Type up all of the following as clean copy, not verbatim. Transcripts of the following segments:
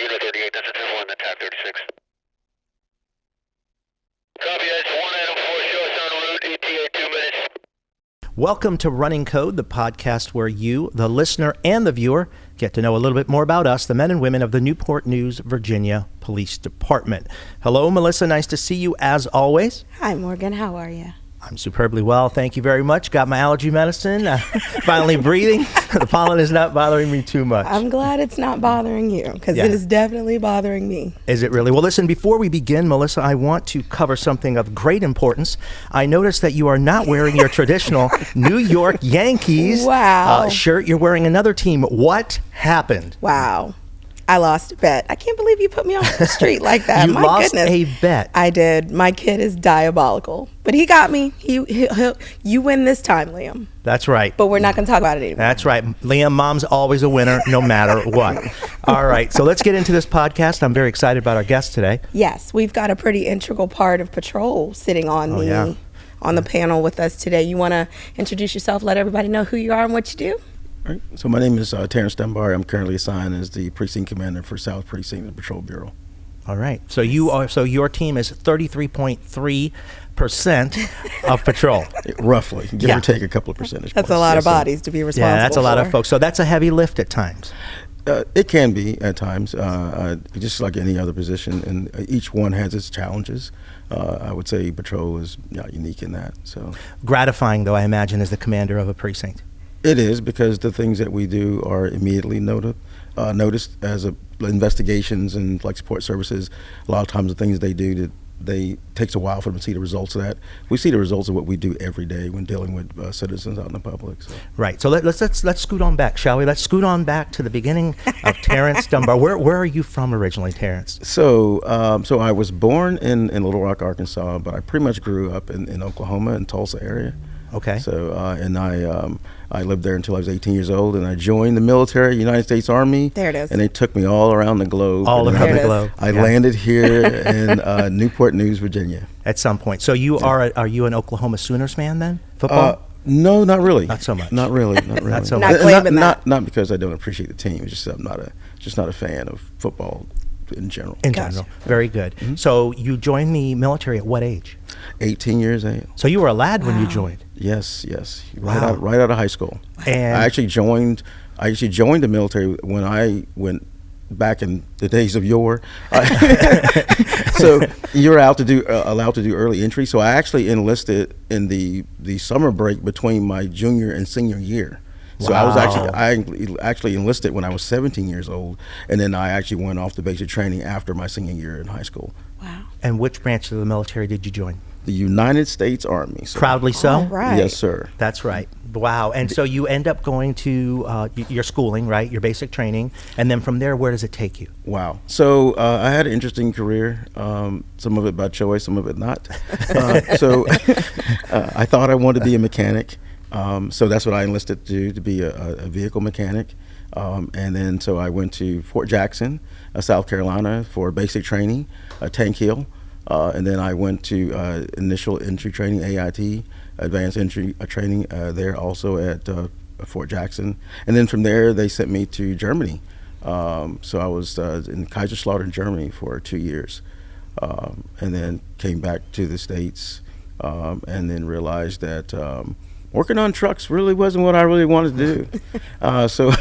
Unit 38, that's a 2-1, the TAC 36. Copy, that's 1 Adam 4, show us en route, ETA 2 minutes. Welcome to Running Code, the podcast where you, the listener and the viewer, get to know a little bit more about us, the men and women of the Newport News, Virginia Police Department. Hello, Melissa. Nice to see you as always. Hi, Morgan. How are you? I'm superbly well. Thank you very much. Got my allergy medicine. Finally breathing. The pollen is not bothering me too much. I'm glad it's not bothering you because it is definitely bothering me. Is it really? Well, listen, before we begin, Melissa, I want to cover something of great importance. I noticed that you are not wearing your traditional New York Yankees shirt. You're wearing another team. What happened? Wow. I lost a bet. I can't believe you put me off the street like that. You My lost goodness. a bet. I did. My kid is diabolical. But he got me. You win this time, Liam. That's right. But we're not going to talk about it anymore. That's right. Liam, mom's always a winner no matter what. All right. So let's get into this podcast. I'm very excited about our guest today. Yes. We've got a pretty integral part of patrol sitting on on the panel with us today. You want to introduce yourself, let everybody know who you are and what you do? All right. So my name is Terrence Dunbar. I'm currently assigned as the precinct commander for South Precinct of the Patrol Bureau. All right. So your team is 33.3% of patrol. Roughly, give or take a couple of percentage points. That's a lot of bodies to be responsible for. Yeah, that's a lot of folks. So that's a heavy lift at times. It can be at times, just like any other position, and each one has its challenges. I would say patrol is not unique in that. So gratifying, though, I imagine, as the commander of a precinct. It is, because the things that we do are immediately noticed as investigations and like support services. A lot of times the things they do, takes a while for them to see the results of that. We see the results of what we do every day when dealing with citizens out in the public. So. Right. So let's scoot on back, shall we? Let's scoot on back to the beginning of Terrence Dunbar. Where are you from originally, Terrence? So I was born in Little Rock, Arkansas, but I pretty much grew up in Oklahoma and Tulsa area. Okay. So and I lived there until I was 18 years old, and I joined the military, United States Army. There it is. And they took me all around the globe. All around the globe. I landed here in Newport News, Virginia. At some point. So you are you an Oklahoma Sooners fan then? Football? No, not really. Not so much. Not really. Not really. Not so much. Not because I don't appreciate the team. It's just I'm not a fan of football in general. Very good. Mm-hmm. So you joined the military at what age? 18 years old. So you were a lad when you joined? Yes. Right out of high school. And I actually joined the military when I went back in the days of yore. So you're allowed to do early entry. So I actually enlisted in the summer break between my junior and senior year. So I actually enlisted when I was 17 years old, and then I actually went off to basic training after my senior year in high school. Wow. And which branch of the military did you join? The United States Army. Sir. Proudly so? All right. Yes, sir. That's right. Wow. And so you end up going to your schooling, right? Your basic training. And then from there, where does it take you? Wow. So I had an interesting career, some of it by choice, some of it not. So I thought I wanted to be a mechanic. So that's what I enlisted to do, to be a vehicle mechanic. And then so I went to Fort Jackson, South Carolina for basic training, Tank Hill. And then I went to initial entry training, AIT, advanced entry training there also at Fort Jackson. And then from there, they sent me to Germany. So I was in Kaiserslautern, Germany for 2 years. And then came back to the States and then realized that working on trucks really wasn't what I really wanted to do. So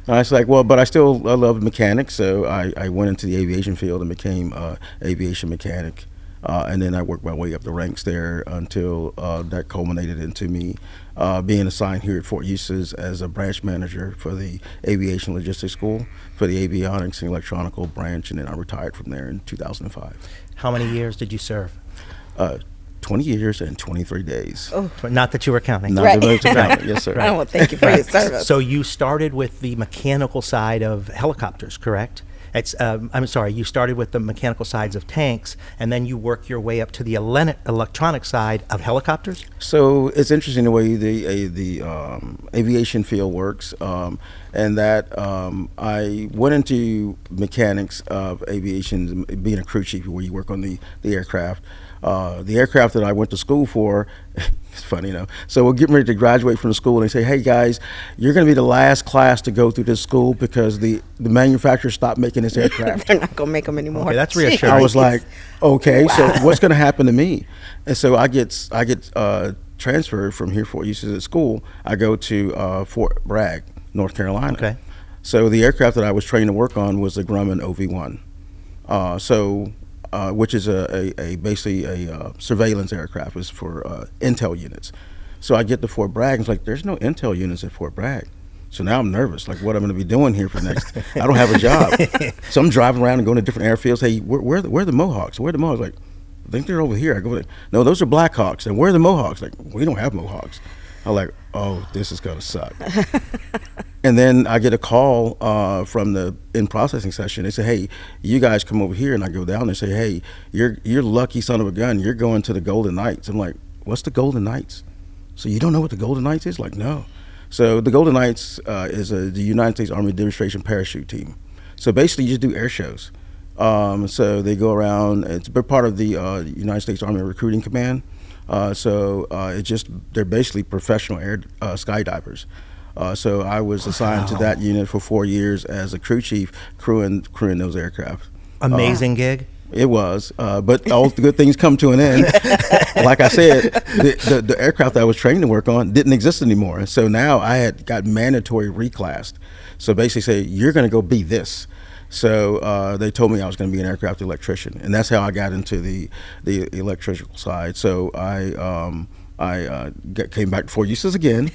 I was like, well, but I love mechanics, so I went into the aviation field and became an aviation mechanic. And then I worked my way up the ranks there until that culminated into me being assigned here at Fort Eustis as a branch manager for the Aviation Logistics School for the avionics and electronical branch, and then I retired from there in 2005. How many years did you serve? 20 years and 23 days. Oh. Not that you were counting. Not that I was counting. Yes, sir. Well, thank you for your service. So you started with the mechanical side of helicopters, correct? You started with the mechanical sides of tanks, and then you work your way up to the electronic side of helicopters? So it's interesting the way the aviation field works, and that I went into mechanics of aviation, being a crew chief where you work on the aircraft. the aircraft that I went to school for, it's funny, you know. So we're getting ready to graduate from the school, and they say, hey guys, you're going to be the last class to go through this school because the manufacturer stopped making this aircraft. They're not going to make them anymore. Okay, that's reassuring. I was like, okay, Wow. so what's going to happen to me? And so I get transferred from here, Fort Eustis at school. I go to Fort Bragg, North Carolina. Okay. So the aircraft that I was trained to work on was the Grumman OV-1. Which is basically a surveillance aircraft. It's for intel units. So I get to Fort Bragg, and it's like, there's no intel units at Fort Bragg. So now I'm nervous, like what I'm going to be doing here for next. I don't have a job. So I'm driving around and going to different airfields. Hey, where are the Mohawks? Where are the Mohawks? Like, I think they're over here. I go, no, those are Blackhawks. And where are the Mohawks? Like, we don't have Mohawks. I'm like, oh, this is going to suck. And then I get a call from the in-processing session. They say, hey, you guys come over here. And I go down and say, hey, you're lucky son of a gun. You're going to the Golden Knights. I'm like, what's the Golden Knights? So you don't know what the Golden Knights is? Like, no. So the Golden Knights is the United States Army Demonstration Parachute Team. So basically you just do air shows. So they go around. It's a big part of the United States Army Recruiting Command. They're basically professional air skydivers. So I was assigned to that unit for 4 years as a crew chief, crewing those aircraft. Amazing gig. It was, but all the good things come to an end. Like I said, the aircraft that I was trained to work on didn't exist anymore. And so now I had got mandatory reclassed. So basically say, you're going to go be this. So they told me I was going to be an aircraft electrician. And that's how I got into the electrical side. So I came back to Fort Eustis again,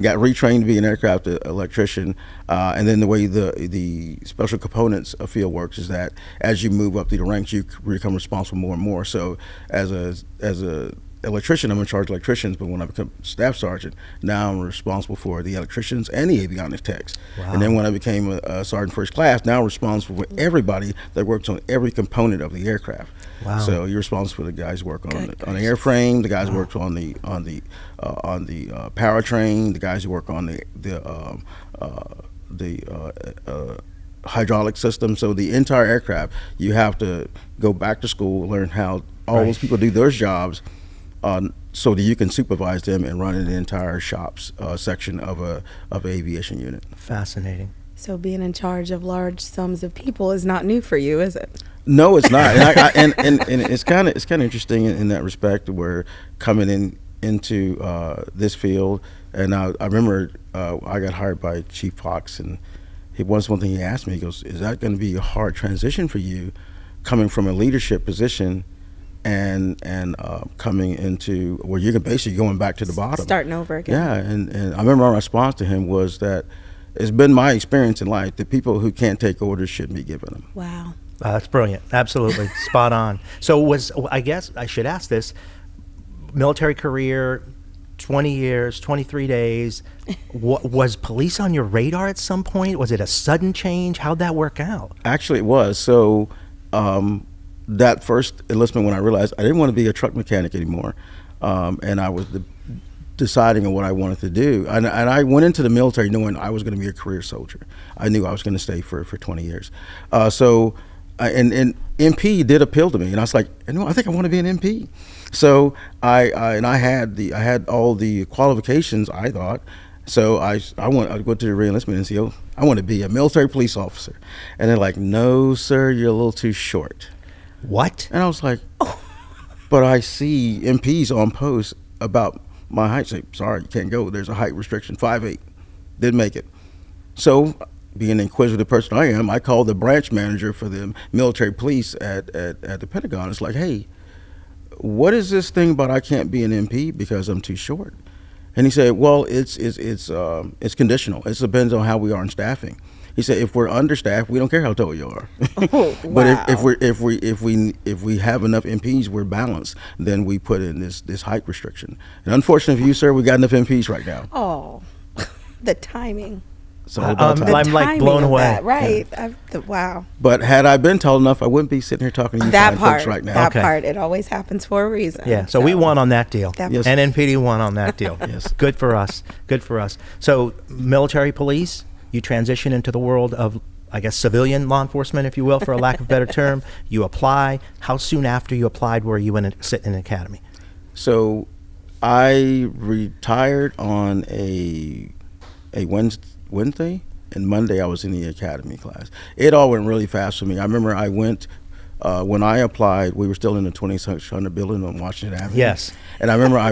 got retrained to be an aircraft electrician, and then the way the special components field works is that as you move up through the ranks, you become responsible more and more. So as a electrician, I'm in charge of electricians, but when I become staff sergeant, now I'm responsible for the electricians and the avionics techs. Wow. And then when I became a sergeant first class, now I'm responsible for everybody that works on every component of the aircraft. Wow. So you're responsible for the guys who work on the airframe, the guys who work on the powertrain, the guys who work on the hydraulic system. So the entire aircraft, you have to go back to school, learn how all those people do their jobs, so that you can supervise them and run the entire shops section of an aviation unit. Fascinating. So being in charge of large sums of people is not new for you, is it? No, it's not. And it's kind of interesting in that respect, where coming into this field, and I remember I got hired by Chief Fox, and one thing he asked me, he goes, "Is that going to be a hard transition for you, coming from a leadership position and coming into where you're basically going back to the bottom, starting over again?" Yeah, and I remember my response to him was that it's been my experience in life that people who can't take orders shouldn't be given them. Wow. That's brilliant. Absolutely. Spot on. So I guess I should ask this, military career, 20 years, 23 days, was police on your radar at some point? Was it a sudden change? How'd that work out? Actually, it was. So that first enlistment, when I realized I didn't want to be a truck mechanic anymore, and I was deciding on what I wanted to do. And I went into the military knowing I was going to be a career soldier. I knew I was going to stay for 20 years. And MP did appeal to me, and I was like, I think I want to be an MP. So I had all the qualifications, I thought. So I go to the re-enlistment and say, I want to be a military police officer. And they're like, no, sir, you're a little too short. What? And I was like, but I see MPs on post about my height. Say, sorry, you can't go. There's a height restriction, 5'8". Didn't make it. So, being an inquisitive person I am, I called the branch manager for the military police at the Pentagon. It's like, hey, what is this thing about I can't be an MP because I'm too short? And he said, well, it's conditional. It depends on how we are in staffing. He said, if we're understaffed, we don't care how tall you are. Oh, wow. But if we have enough MPs, we're balanced. Then we put in this height restriction. And unfortunately for you, sir, we got enough MPs right now. Oh, the timing. So I'm like blown away. That, right? Yeah. Wow. But had I been tall enough, I wouldn't be sitting here talking to you fine folks right now. That part, it always happens for a reason. Yeah, so we won on that deal. Yes. NNPD won on that deal. Yes. Good for us. Good for us. So military police, you transition into the world of I guess, civilian law enforcement, if you will, for a lack of a better term. You apply. How soon after you applied were you sit in an academy? So I retired on a Wednesday, and Monday I was in the academy class. It all went really fast for me. I remember I went, when I applied, we were still in the 2600 building on Washington Avenue. Yes. And I remember I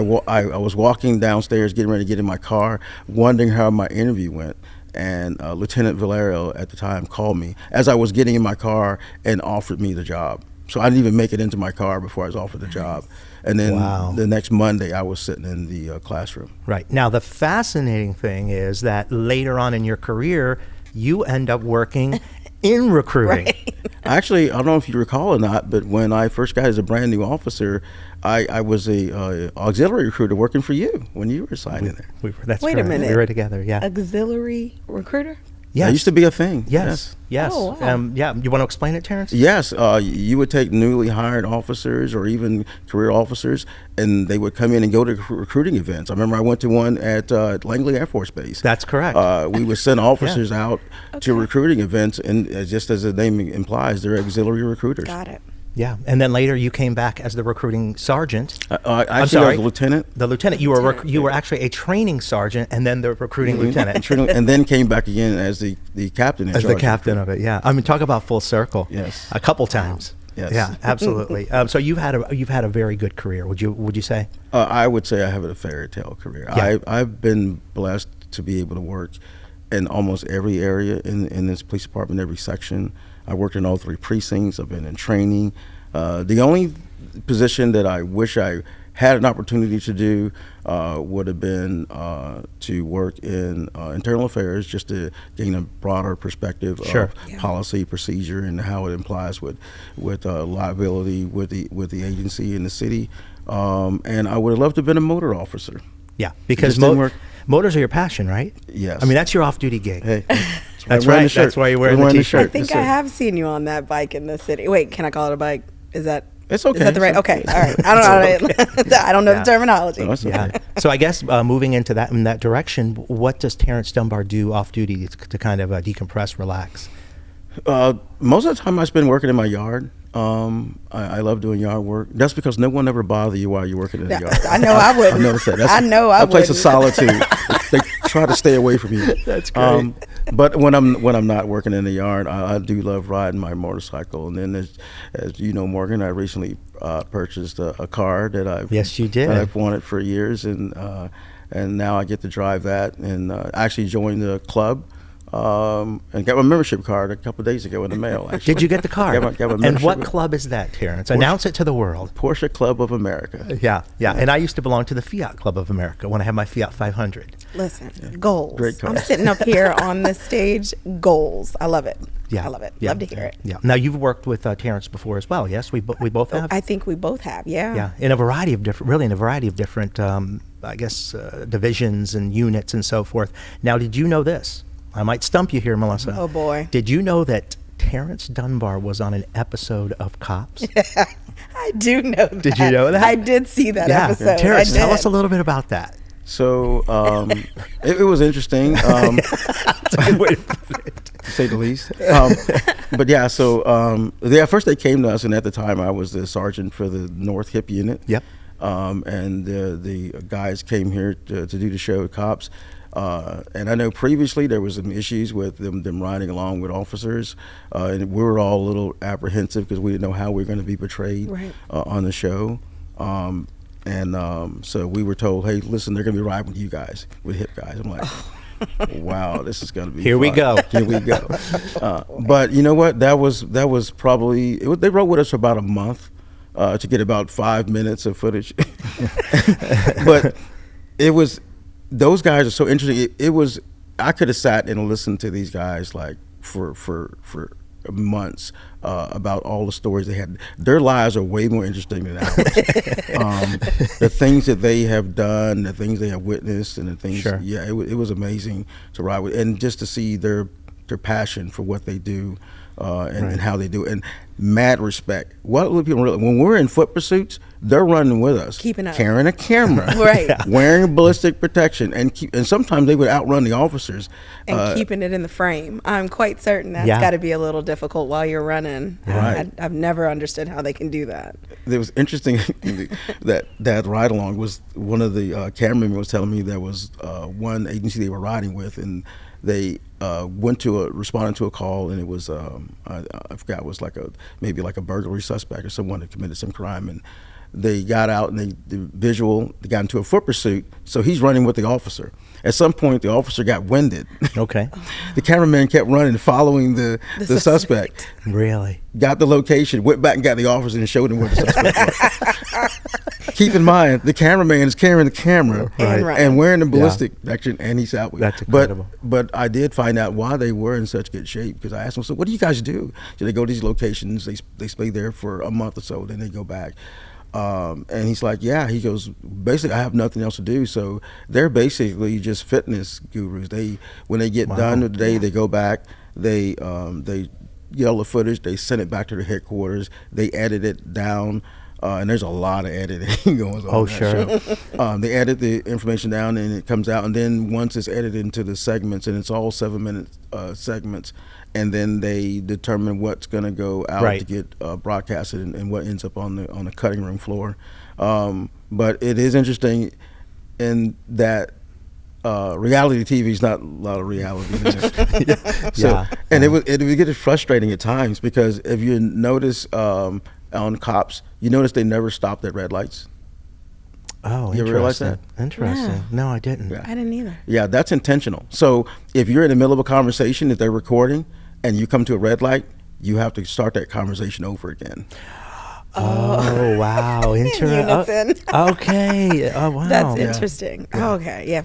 was walking downstairs, getting ready to get in my car, wondering how my interview went. And Lieutenant Valerio at the time called me as I was getting in my car and offered me the job. So I didn't even make it into my car before I was offered the job. And then the next Monday, I was sitting in the classroom. Right. Now, the fascinating thing is that later on in your career, you end up working in recruiting. Right. Actually, I don't know if you recall or not, but when I first got as a brand new officer, I was a auxiliary recruiter working for you when you were assigned in there. That's Wait correct. a minute. We were together, yeah. Auxiliary recruiter? Yes. That used to be a thing. Yes. Oh, wow. Yeah. You want to explain it, Terrence? Yes, you would take newly hired officers or even career officers, and they would come in and go to recruiting events. I remember I went to one at Langley Air Force Base. That's correct. We would send officers out to recruiting events, and just as the name implies, they're auxiliary recruiters. Got it. Yeah. And then later you came back as the recruiting sergeant. Actually, I'm sorry. I was a lieutenant. The lieutenant. You were actually a training sergeant and then the recruiting lieutenant. And then came back again as the captain in As charge the captain of it, yeah. I mean, talk about full circle. Yes. A couple times. Yes. Yeah, absolutely. So you've had a very good career. Would you say? I would say I have a fairy tale career. Yeah. I've been blessed to be able to work in almost every area in this police department, every section. I worked in all 3 precincts. I've been in training. The only position that I wish I had an opportunity to do would have been to work in internal affairs, just to gain a broader perspective of policy, procedure, and how it implies with liability with the agency and the city. And I would have loved to have been a motor officer. Yeah, because motors are your passion, right? Yes. I mean, that's your off-duty gig. Hey, that's right. That's why you're wearing the T-shirt. I think I have seen you on that bike in the city. Wait, can I call it a bike? Is that? It's okay. Is that the right? Okay, all right. I don't know. I don't know the terminology. No, it's okay. Yeah. So I guess moving into that direction, what does Terrence Dunbar do off duty to kind of decompress, relax? Most of the time I spend working in my yard. I love doing yard work. That's because no one ever bother you while you're working in the yard. I know I wouldn't. I've noticed that. That's I know I a place of wouldn't. solitude. They try to stay away from you. That's great. But when I'm not working in the yard, I do love riding my motorcycle. And then, as you know, Morgan, I recently purchased a car that I've wanted for years, and now I get to drive that. And I actually joined the club. And got my membership card a couple of days ago in the mail. Actually. Did you get the card? Got my and what membership. club is that, Terrence? Announce it to the world. Porsche Club of America. Yeah. And I used to belong to the Fiat Club of America when I had my Fiat 500. Listen, goals. Great car. I'm sitting up here on the stage. Goals. I love it. Yeah. I love it. Yeah. Love to hear it. Yeah. Now you've worked with Terrence before as well. Yes, we both have. I think we both have. Yeah. Yeah, in a variety of different, I guess, divisions and units and so forth. Now, did you know this? I might stump you here, Melissa. Oh boy! Did you know that Terrence Dunbar was on an episode of Cops? I do know that. Did you know that? I did see that episode. Terrence, tell us a little bit about that. So it was interesting. That's a good way to put it. To say the least. But yeah, so first they came to us, and at the time I was the sergeant for the North Hip unit. Yep. And the guys came here to do the show Cops. And I know previously there was some issues with them riding along with officers, and we were all a little apprehensive because we didn't know how we were going to be portrayed on the show. So we were told, hey, listen, they're going to be riding with you guys, with hip guys. I'm like, wow, this is going to be Here fun. we go. Here we go. But you know what? That was probably, they rode with us for about a month to get about 5 minutes of footage. But it was, those guys are so interesting. It was, I could have sat and listened to these guys like for months about all the stories they had. Their lives are way more interesting than ours. The things that they have done, the things they have witnessed, and the things. Sure. Yeah, it was amazing to ride with, and just to see their passion for what they do. and how they do it. And mad respect. What would people realize? When we're in foot pursuits, they're running with us, keeping up, carrying a camera, right, wearing ballistic protection, and sometimes they would outrun the officers. And keeping it in the frame. I'm quite certain that's got to be a little difficult while you're running. Right. I've never understood how they can do that. It was interesting that ride along was one of the cameramen was telling me there was one agency they were riding with, and they responded to a call, and it was I forgot, it was maybe like a burglary suspect or someone that committed some crime, and they got out and they got into a foot pursuit. So he's running with the officer. At some point, the officer got winded. Okay. The cameraman kept running, following the suspect. Really? Got the location, went back and got the officer and showed him where the suspect was. Keep in mind, the cameraman is carrying the camera and wearing the ballistic protection, and he's out with it. That's incredible. But I did find out why they were in such good shape, because I asked them, so what do you guys do? So they go to these locations, they stay there for a month or so, then they go back. And he's like, yeah, he goes, basically, I have nothing else to do. So they're basically just fitness gurus. When they get done with the day, they go back, they get all the footage, they send it back to the headquarters, they edit it down. And there's a lot of editing going on. Oh, sure. They edit the information down, and it comes out. And then once it's edited into the segments, and it's all 7-minute segments, and then they determine what's going to go out to get broadcasted, and what ends up on the cutting room floor. But it is interesting in that reality TV is not a lot of reality in there. And it would get frustrating at times, because if you notice on cops, you notice they never stopped at red lights. Oh, you ever realize that? Interesting. Yeah. No, I didn't. I didn't either. Yeah, that's intentional. So if you're in the middle of a conversation that they're recording, and you come to a red light, you have to start that conversation over again. Oh, wow. Unison. Okay. Oh, wow. That's interesting. Yeah. Okay. Yeah,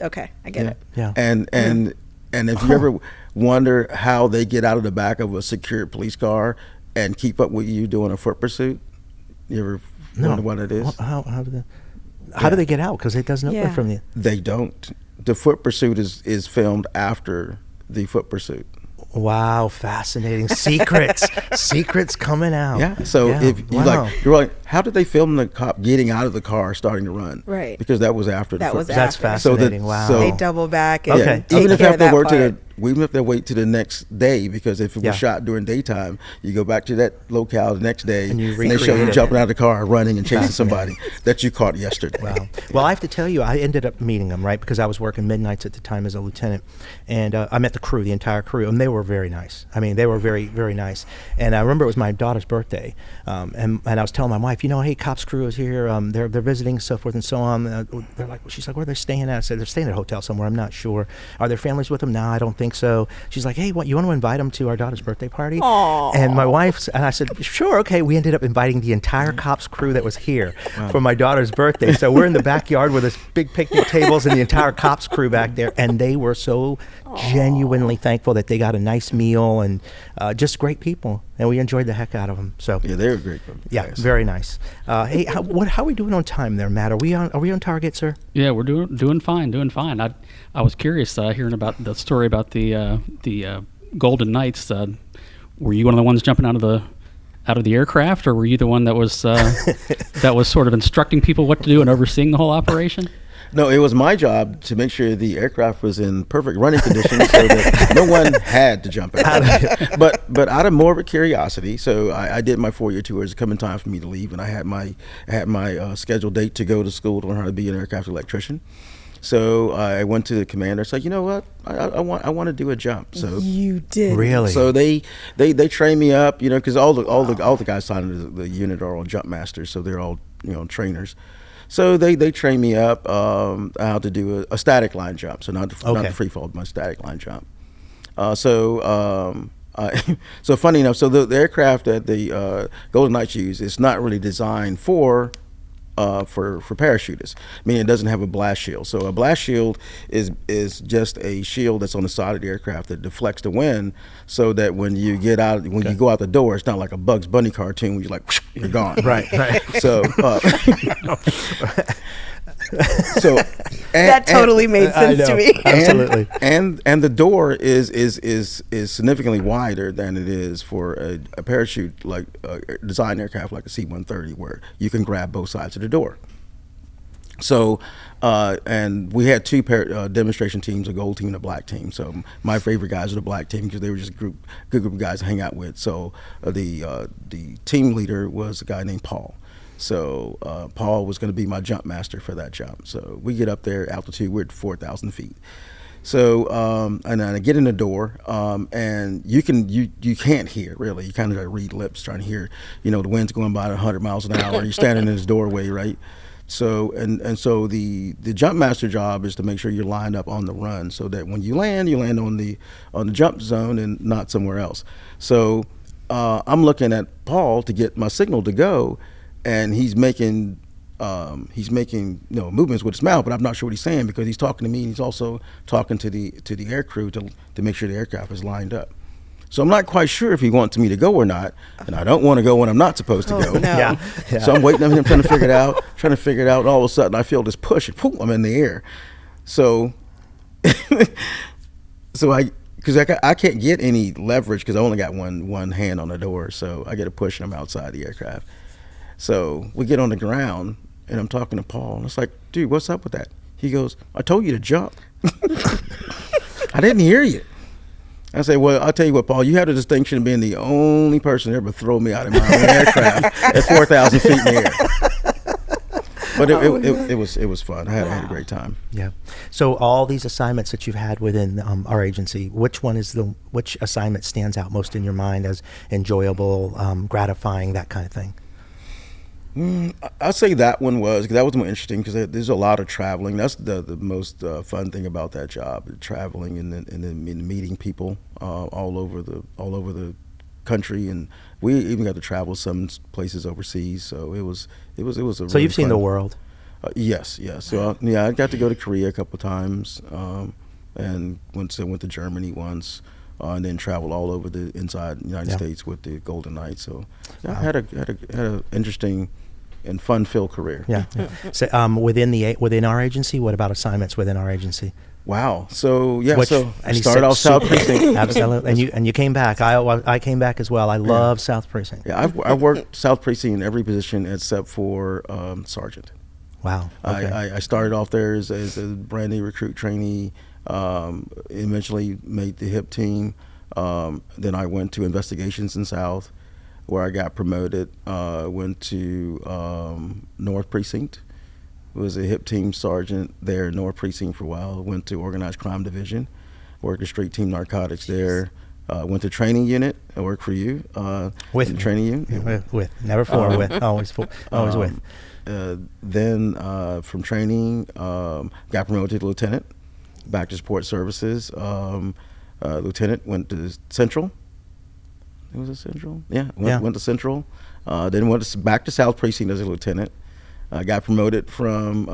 okay, I get it. Yeah. And if you ever wonder how they get out of the back of a secured police car and keep up with you doing a foot pursuit, you ever wonder what it is? How do they get out? Because it doesn't open from you. They don't. The foot pursuit is filmed after the foot pursuit. Wow, fascinating. Secrets coming out. Yeah. So if you're like, how did they film the cop getting out of the car, starting to run? Right. Because that was after the foot pursuit. That's fascinating. So they double back and even if they have to work even if they wait to the next day, because if it was shot during daytime, you go back to that locale the next day, and they show you jumping out of the car, running and chasing somebody that you caught yesterday. Wow. Well, I have to tell you, I ended up meeting them, right, because I was working midnights at the time as a lieutenant, and I met the entire crew, and they were very nice. I mean, they were very, very nice. And I remember it was my daughter's birthday, and I was telling my wife, hey, Cop's crew is here. They're visiting, so forth and so on. They're like, she's like, where are they staying at? I said, they're staying at a hotel somewhere. I'm not sure. Are their families with them? No, I don't think so. She's like, hey, you want to invite them to our daughter's birthday party? Aww. And my wife, and I said, sure, okay. We ended up inviting the entire Cops crew that was here for my daughter's birthday. So we're in the backyard with this big picnic tables and the entire Cops crew back there, and they were so genuinely thankful that they got a nice meal, and just great people, and we enjoyed the heck out of them. So yeah, they were great. Yeah, very nice. Hey, how are we doing on time there, Matt? Are we on target, sir? Yeah, we're doing fine. I was curious hearing about the story about the Golden Knights. Were you one of the ones jumping out of the aircraft, or were you the one that was that was sort of instructing people what to do and overseeing the whole operation? No, it was my job to make sure the aircraft was in perfect running condition so that no one had to jump out. But out of morbid curiosity, so I did my 4-year tour. It was coming time for me to leave, and I had my scheduled date to go to school to learn how to be an aircraft electrician. So I went to the commander. Said, you know what? I want to do a jump. So you did really. So they trained me up, because all the guys signed the unit are all jump masters, so they're all trainers. So they trained me up how to do a static line jump. So not the free fall, but a static line jump. So funny enough, so the aircraft that the Golden Knights use is not really designed for parachutists. I mean, it doesn't have a blast shield. So a blast shield is just a shield that's on the side of the aircraft that deflects the wind, so that when you get out, you go out the door, it's not like a Bugs Bunny cartoon where you're like, whoosh, you're gone. Right. So So That totally made I sense to know. me. Absolutely. And the door is significantly wider than it is for a parachute like design aircraft like a C-130, where you can grab both sides of the door. So, and we had two demonstration teams, a gold team and a black team. So my favorite guys were the black team because they were just a good group of guys to hang out with. So the team leader was a guy named Paul. So Paul was going to be my jump master for that jump. So we get up there, altitude, we're at 4,000 feet. So and I get in the door, and you can't hear really. You kind of read lips, trying to hear, the wind's going by 100 miles an hour. You're standing in this doorway, right? So and so the jump master job is to make sure you're lined up on the run, so that when you land on the jump zone and not somewhere else. So I'm looking at Paul to get my signal to go, and he's making movements with his mouth, but I'm not sure what he's saying because he's talking to me and he's also talking to the air crew to make sure the aircraft is lined up. So I'm not quite sure if he wants me to go or not, and I don't want to go when I'm not supposed to go. No. Yeah. So I'm waiting on him, trying to figure it out. And all of a sudden I feel this push, and poof, I'm in the air. So, because I can't get any leverage because I only got one hand on the door. So I get a push, and I'm outside the aircraft. So we get on the ground, and I'm talking to Paul, and it's like, dude, what's up with that? He goes, I told you to jump. I didn't hear you. I say, well, I'll tell you what, Paul, you have the distinction of being the only person to ever throw me out of my own aircraft at 4,000 feet in the air. But it was fun. I had a great time. Yeah. So all these assignments that you've had within our agency, which assignment stands out most in your mind as enjoyable, gratifying, that kind of thing? I'd say that one was, because that was more interesting because there's a lot of traveling. That's the most fun thing about that job, traveling and then meeting people all over the country, and we even got to travel some places overseas. So it was a So really you've seen fun. the world. Yes. So I got to go to Korea a couple times, and went to Germany once. And then traveled all over the inside United States with the Golden Knights. So I had a interesting and fun-filled career. Yeah. So within our agency, what about assignments within our agency? Wow. So I And he started said off South super- Precinct. Absolutely. And you came back. I came back as well. I love South Precinct. Yeah, I worked South Precinct in every position except for sergeant. Wow. Okay. I started off there as a brand new recruit trainee. Eventually made the HIP team. Then I went to investigations in South, where I got promoted. Went to North Precinct. Was a HIP team sergeant there in North Precinct for a while. Went to Organized Crime Division. Worked a street team narcotics there. Went to training unit. I worked for you. With in the training unit. with never for with always with. Then from training, got promoted to lieutenant. Back to support services. Lieutenant went to Central. It was a Central. Yeah, went to Central. Then went back to South Precinct as a lieutenant. Got promoted from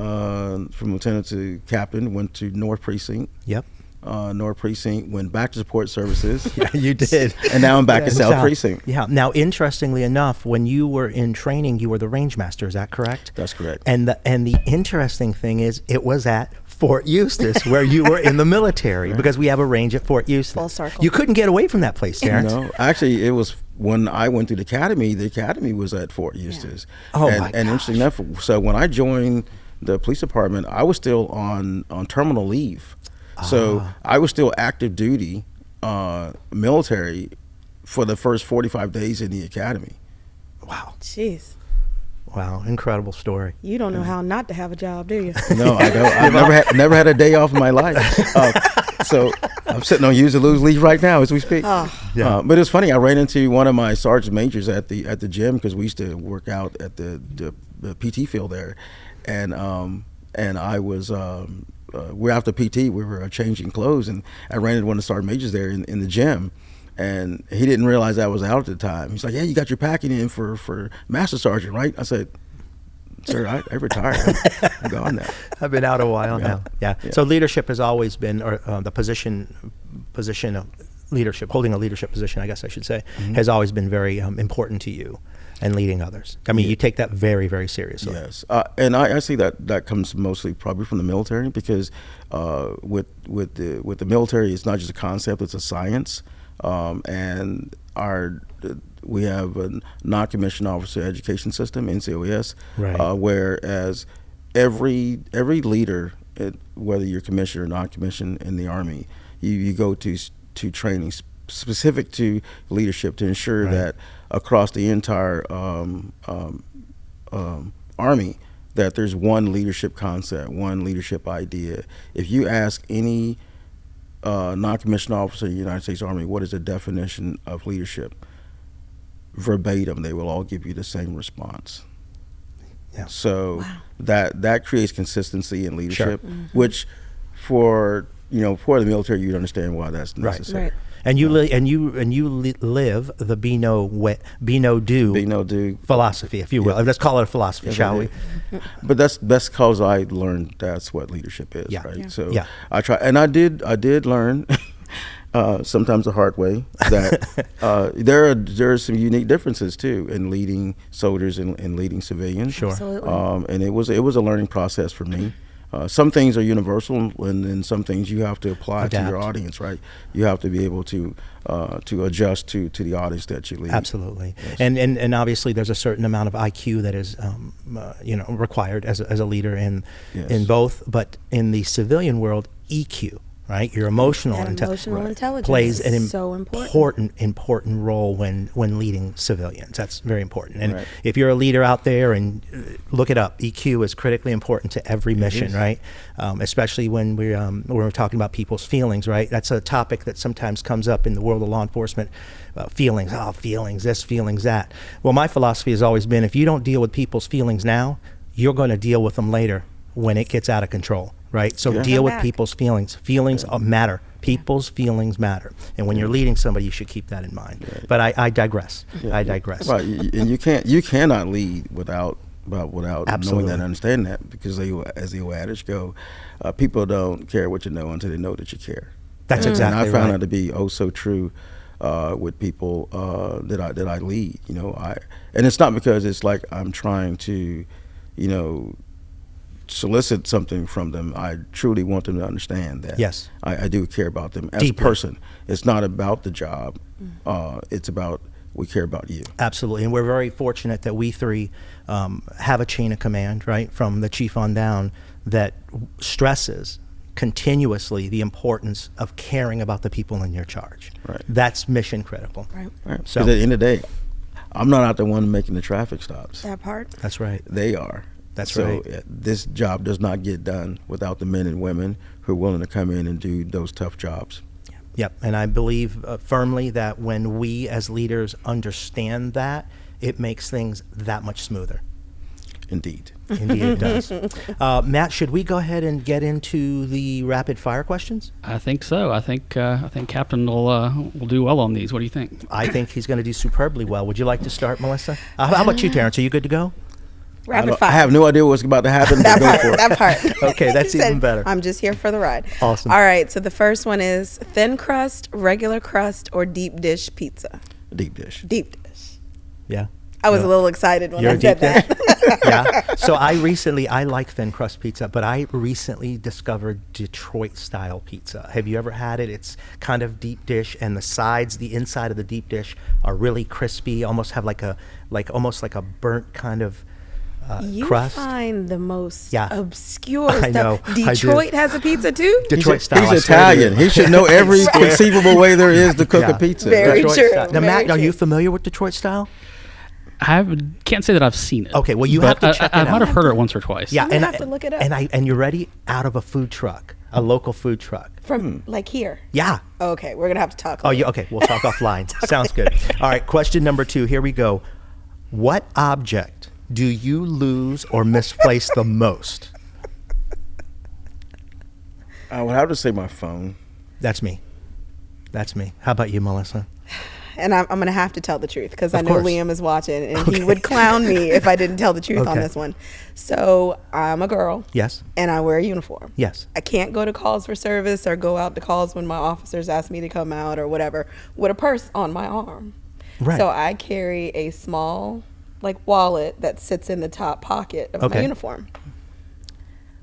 lieutenant to captain. Went to North Precinct. Yep. North Precinct, went back to support services. Yeah, you did. And now I'm back to South Precinct. Yeah. Now, interestingly enough, when you were in training, you were the range master. Is that correct? That's correct. And the interesting thing is, it was at Fort Eustis, where you were in the military, Right. because we have a range at Fort Eustis. Full circle. You couldn't get away from that place, Terrence. No, actually, it was when I went to the academy was at Fort Eustis. Oh, and, my and interesting enough, so when I joined the police department, I was still on terminal leave. So I was still active duty military for the first 45 days in the academy. Wow. Jeez. Wow. Incredible story. You don't know how not to have a job, do you? No, I don't. I've never had a day off in my life. So I'm sitting on use or lose leave right now as we speak. Yeah. But it's funny. I ran into one of my sergeant majors at the gym, because we used to work out at the PT field there, and I was. We're after PT. We were changing clothes, and I ran into one of the sergeant majors there in the gym. And he didn't realize I was out at the time. He's like, "Yeah, you got your packing in for master sergeant, right?" I said, "Sir, I retired. I'm gone now." I've been out a while Yeah. now. Yeah. Yeah. So leadership has always been, or the position of leadership, holding a leadership position, I guess I should say, has always been very important to you, and leading others. I mean, you take that very, very seriously. Yes, and I see that comes mostly probably from the military, because with the military, it's not just a concept; it's a science, and we have a non-commissioned officer education system, NCOES, right. Whereas every leader, whether you're commissioned or non-commissioned in the Army, you go to training specific to leadership to ensure that across the entire Army, that there's one leadership concept, one leadership idea. If you ask any non-commissioned officer in the United States Army, what is the definition of leadership? Verbatim, they will all give you the same response. Yeah. So that creates consistency in leadership, Sure. which for the military, you'd understand why that's necessary. Right. And you live the be no do philosophy, if you will. Let's call it a philosophy, shall we? But that's because I learned that's what leadership is, right? Yeah. So Yeah. I try, and I did learn sometimes the hard way that there are some unique differences too in leading soldiers and leading civilians. Sure. Absolutely. And it was a learning process for me. Some things are universal, and then some things you have to apply to your audience, right? You have to be able to adjust to the audience that you lead. Absolutely. Yes. And obviously there's a certain amount of IQ that is required as a leader in both, but in the civilian world, EQ. Right, your emotional intelligence plays an so important role when leading civilians. That's very important. And if you're a leader out there, and look it up, EQ is critically important to every mission, right? Especially when we're talking about people's feelings, right? That's a topic that sometimes comes up in the world of law enforcement. Feelings, feelings, this, feelings, that. Well, my philosophy has always been, if you don't deal with people's feelings now, you're going to deal with them later when it gets out of control. Right, so deal with people's feelings. Feelings matter. People's feelings matter, and when you're leading somebody, you should keep that in mind. Right. But I digress. I digress. Right, and you cannot lead without knowing that, and understanding that, because as the old adage go, people don't care what you know until they know that you care. That's exactly right. And I found that to be so true with people that I lead. And it's not because it's like I'm trying to, solicit something from them. I truly want them to understand that I do care about them as a person. It's not about the job. It's about, we care about you. Absolutely. And we're very fortunate that we three have a chain of command, right, from the chief on down, that stresses continuously the importance of caring about the people in your charge. Right. That's mission critical. Right. So at the end of the day, I'm not out the one making the traffic stops. That part. That's right. They are. That's so right. This job does not get done without the men and women who are willing to come in and do those tough jobs. Yep, and I believe firmly that when we as leaders understand that, it makes things that much smoother. Indeed. Indeed it does. Matt, should we go ahead and get into the rapid fire questions? I think so. I think Captain will do well on these. What do you think? I think he's going to do superbly well. Would you like to start, Melissa? How about you, Terrence? Are you good to go? Rapid fire. I have no idea what's about to happen. But go for it. That part. Okay, that's even better. I'm just here for the ride. Awesome. All right, so the first one is thin crust, regular crust, or deep dish pizza? Deep dish. Deep dish. Yeah. I was a little excited when You're I said that. Yeah. So I like thin crust pizza, but I recently discovered Detroit style pizza. Have you ever had it? It's kind of deep dish, and the sides, the inside of the deep dish are really crispy, almost have almost like a burnt kind of You crust. find the most obscure I know, stuff. Detroit has a pizza too? Detroit style. He's Italian. He should know every conceivable way there is to cook a pizza. Very Detroit true. style. Now, Very Matt, are true. you familiar with Detroit style? Can't say that I've seen it. Okay, well, you have to check it I out. might have heard it once or twice. Yeah, I'm gonna have to look it up. And you're ready? Out of a food truck, a local food truck. From like here? Yeah. Okay, we're going to have to talk Oh, later. yeah. Okay, we'll talk offline. Sounds good. All right, question number 2. Here we go. What object do you lose or misplace the most? I would have to say my phone. That's me. How about you, Melissa? and I'm going to have to tell the truth because I Of know course. Liam is watching, and he would clown me if I didn't tell the truth on Okay. this one. So I'm a girl. Yes. And I wear a uniform. Yes. I can't go to calls for service or go out to calls when my officers ask me to come out or whatever with a purse on my arm. Right. So I carry a small, like, wallet that sits in the top pocket of Okay. my uniform.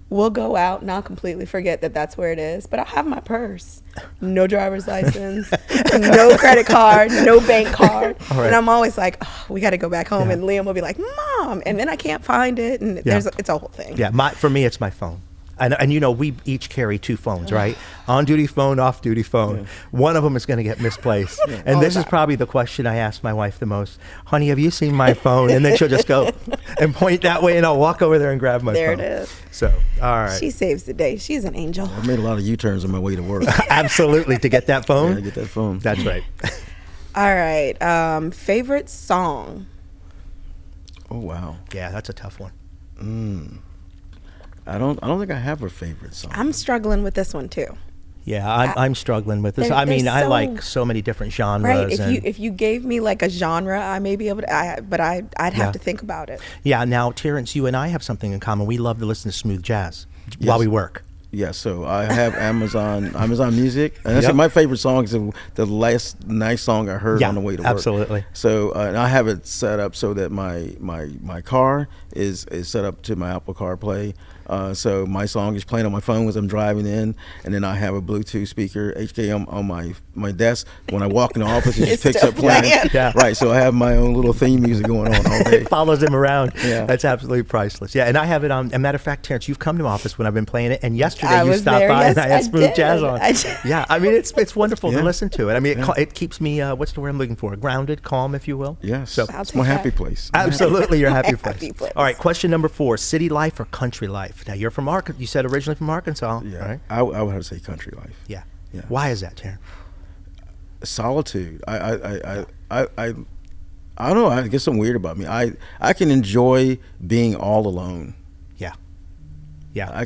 We'll go out and I'll completely forget that that's where it is, but I'll have my purse, no driver's license, no credit card, no bank card. All right. And I'm always like, oh, we got to go back home. Yeah. And Liam will be like, Mom. And then I can't find it. And it's a whole thing. Yeah, for me, it's my phone. And you know, we each carry 2 phones, right? On-duty phone, off-duty phone. Yeah. One of them is going to get misplaced. And All this the is time. probably the question I ask my wife the most. Honey, have you seen my phone? And then she'll just go and point that way, and I'll walk over there and grab my There phone. it is. So, all right. She saves the day. She's an angel. I made a lot of U-turns on my way to work. Absolutely, to get that phone. Gotta get that phone. That's right. All right. Favorite song? Oh wow. Yeah, that's a tough one. I don't think I have a favorite song. I'm struggling with this one too. Yeah, I'm struggling with this. They're- I mean, they're I so- like so many different genres. Right. and- If you gave me like a genre, I may be able to. But I'd have Yeah. to think about it. Yeah, now, Terrence, you and I have something in common. We love to listen to smooth jazz while we work. Yeah, so I have Amazon Music, and that's Yep. my favorite song is the last nice song I heard Yeah, on the way to work. absolutely. So and I have it set up so that my car is set up to my Apple CarPlay. So my song is playing on my phone as I'm driving in, and then I have a Bluetooth speaker HK on my desk. When I walk in the office, it just It's picks still up playing. playing. Yeah. Right. So I have my own little theme music going on all day. It follows him around. Yeah. That's absolutely priceless. Yeah, and I have it on. As a matter of fact, Terrence, you've come to my office when I've been playing it, and yesterday I you was stopped there. by Yes, and I had I smooth did. jazz on. I did. Yeah, I mean it's wonderful to Yeah. listen to it. I mean it keeps me what's the word I'm looking for? Grounded, calm, if you will. Yes. So I'll It's my take happy that. place. absolutely, your happy My place. happy place. All right, question number 4: city life or country life? Now you're from Arkansas. You said originally from Arkansas, Yeah. right? I would have to say country life. Yeah. Yeah. Why is that, Terrence? Solitude. I don't know. I guess something weird about me. I can enjoy being all alone. Yeah. Yeah.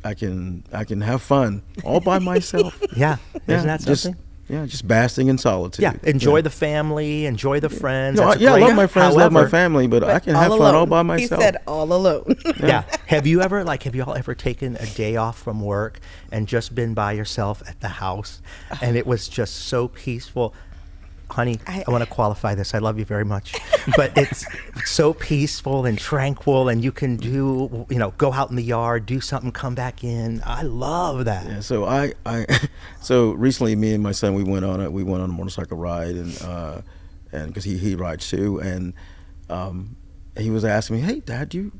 I can have fun all by myself. Yeah. Isn't that just, something? Yeah, just basking in solitude. Yeah, enjoy the family, enjoy the friends. No, That's I great. love my friends, love my However, family, but I can all have fun alone. all by myself. He said all alone. Yeah. Have you all ever taken a day off from work and just been by yourself at the house, and it was just so peaceful? Honey, I want to qualify this. I love you very much, but it's so peaceful and tranquil, and you can do, go out in the yard, do something, come back in. I love that. Yeah, so so recently, me and my son, we went on a motorcycle ride, and because he rides too, and he was asking me, "Hey, Dad, you're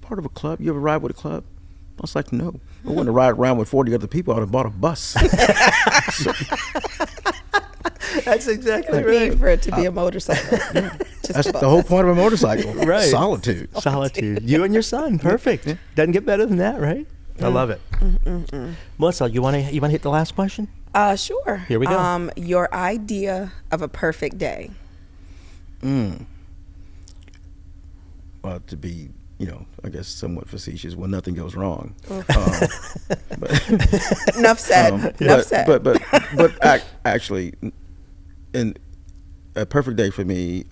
part of a club? You ever ride with a club?" I was like, "No, I wouldn't have ride around with 40 other people. I'd have bought a bus." That's exactly No need for it to be a motorcycle. Just That's a the bus. whole point of a motorcycle. Right. Solitude. Solitude. You and your son, perfect. Yeah. Doesn't get better than that, right? I love it. Melissa, you want to hit the last question? Sure. Here we go. Your idea of a perfect day. Well, to be, I guess somewhat facetious, when nothing goes wrong. Enough said. Enough said. But actually, in a perfect day for me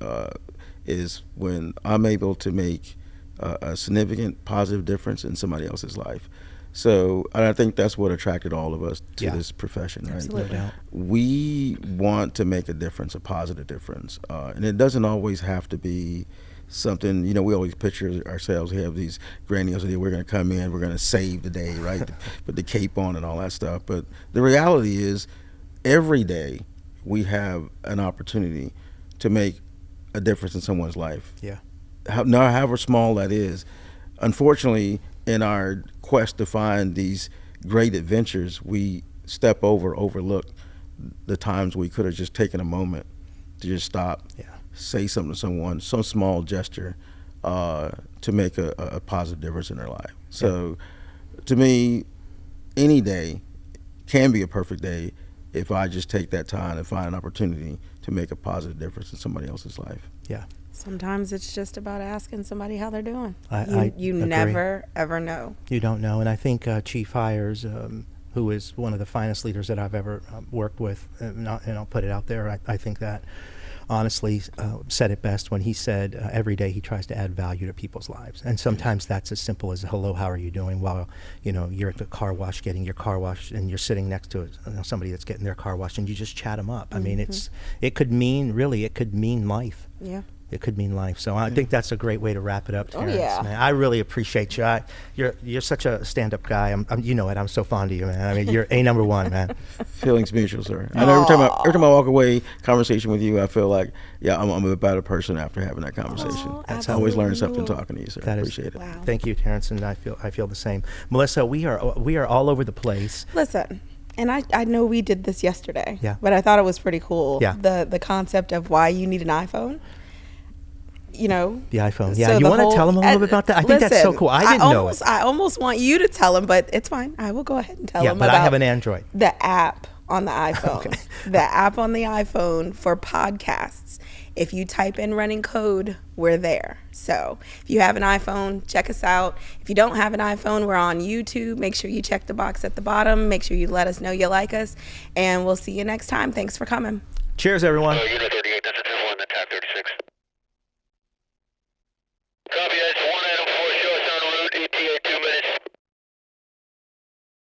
is when I'm able to make a significant positive difference in somebody else's life. So and I think that's what attracted all of us to Yeah. this profession, right? Absolutely. No doubt. We want to make a difference, a positive difference, and it doesn't always have to be something. We always picture ourselves. We have these grandiose ideas. We're going to come in, we're going to save the day, right? Put the cape on and all that stuff. But the reality is, every day we have an opportunity to make a difference in someone's life. Yeah. However small that is. Unfortunately, in our quest to find these great adventures, we overlook the times we could have just taken a moment to just stop, say something to someone, some small gesture to make a positive difference in their life. So to me, any day can be a perfect day if I just take that time and find an opportunity to make a positive difference in somebody else's life. Yeah. Sometimes it's just about asking somebody how they're doing. I You agree. never, ever know. You don't know. And I think Chief Hires, who is one of the finest leaders that I've ever worked with, and I'll put it out there. I think that honestly said it best when he said every day he tries to add value to people's lives, and sometimes that's as simple as hello, how are you doing, while you're at the car wash getting your car washed and you're sitting next to somebody that's getting their car washed, and you just chat them up. I mean, it could mean life. Yeah. It could mean life. So I think that's a great way to wrap it up, Terrence. Yeah. Man, I really appreciate you. You're such a stand-up guy. You know it. I'm so fond of you, man. I mean, you're a number one, man. Feelings mutual, sir. I know every time I walk away, conversation with you, I feel like, I'm a better person after having that conversation. That's I always learn something talking to you, sir. Appreciate it. Wow. Thank you, Terrence, and I feel the same. Melissa, we are all over the place. Listen, and I know we did this yesterday, Yeah. but I thought it was pretty cool. Yeah. The concept of why you need an iPhone. The iPhone. Yeah, so you the want to tell them a little bit about that? I think that's so cool. I didn't know it. I almost want you to tell them, but it's fine. I will go ahead and tell them but about I have an Android. the app on the iPhone. Okay. The app on the iPhone for podcasts. If you type in running code, we're there. So if you have an iPhone, check us out. If you don't have an iPhone, we're on YouTube. Make sure you check the box at the bottom. Make sure you let us know you like us. And we'll see you next time. Thanks for coming. Cheers, everyone. Unit 38, this is 1, attack 36. Copy,